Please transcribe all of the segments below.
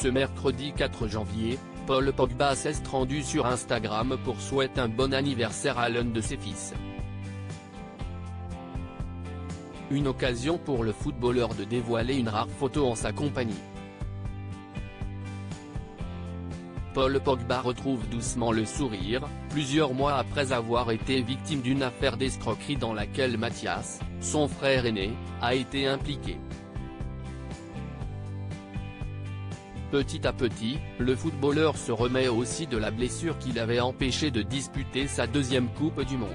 Ce mercredi 4 janvier, Paul Pogba s'est rendu sur Instagram pour souhaiter un bon anniversaire à l'un de ses fils. Une occasion pour le footballeur de dévoiler une rare photo en sa compagnie. Paul Pogba retrouve doucement le sourire, plusieurs mois après avoir été victime d'une affaire d'escroquerie dans laquelle Mathias, son frère aîné, a été impliqué. Petit à petit, le footballeur se remet aussi de la blessure qui l'avait empêché de disputer sa deuxième Coupe du Monde.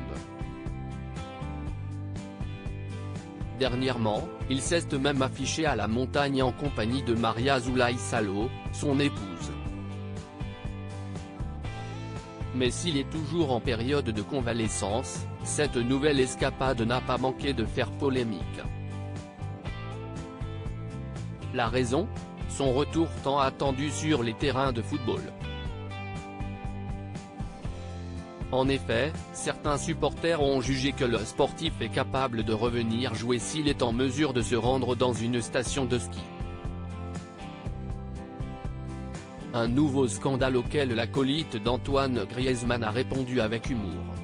Dernièrement, il s'est même affiché à la montagne en compagnie de Maria Zulay Salo, son épouse. Mais s'il est toujours en période de convalescence, cette nouvelle escapade n'a pas manqué de faire polémique. La raison ? Son retour tant attendu sur les terrains de football. En effet, certains supporters ont jugé que le sportif est capable de revenir jouer s'il est en mesure de se rendre dans une station de ski. Un nouveau scandale auquel l'acolyte d'Antoine Griezmann a répondu avec humour.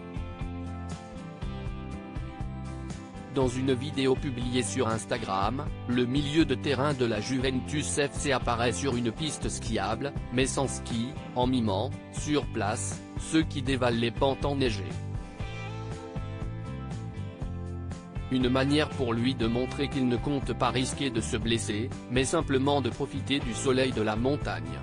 Dans une vidéo publiée sur Instagram, le milieu de terrain de la Juventus FC apparaît sur une piste skiable, mais sans ski, en mimant, sur place, ceux qui dévalent les pentes enneigées. Une manière pour lui de montrer qu'il ne compte pas risquer de se blesser, mais simplement de profiter du soleil de la montagne.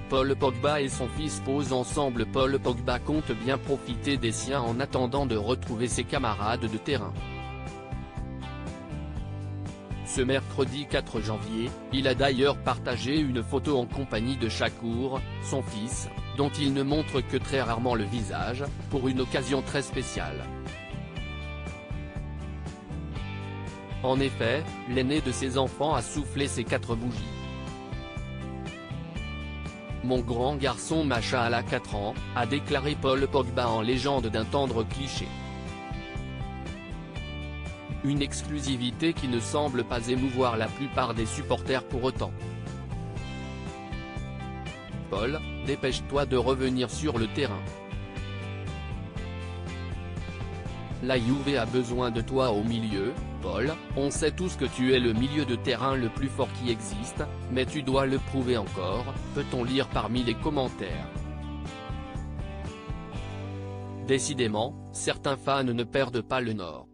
Paul Pogba et son fils posent ensemble. Paul Pogba compte bien profiter des siens en attendant de retrouver ses camarades de terrain. Ce mercredi 4 janvier, il a d'ailleurs partagé une photo en compagnie de Shakur, son fils, dont il ne montre que très rarement le visage, pour une occasion très spéciale. En effet, l'aîné de ses enfants a soufflé ses 4 bougies. Mon grand garçon Machallah a 4 ans, a déclaré Paul Pogba en légende d'un tendre cliché. Une exclusivité qui ne semble pas émouvoir la plupart des supporters pour autant. Paul, dépêche-toi de revenir sur le terrain. La Juve a besoin de toi au milieu, Paul, on sait tous que tu es le milieu de terrain le plus fort qui existe, mais tu dois le prouver encore, peut-on lire parmi les commentaires. Décidément, certains fans ne perdent pas le nord.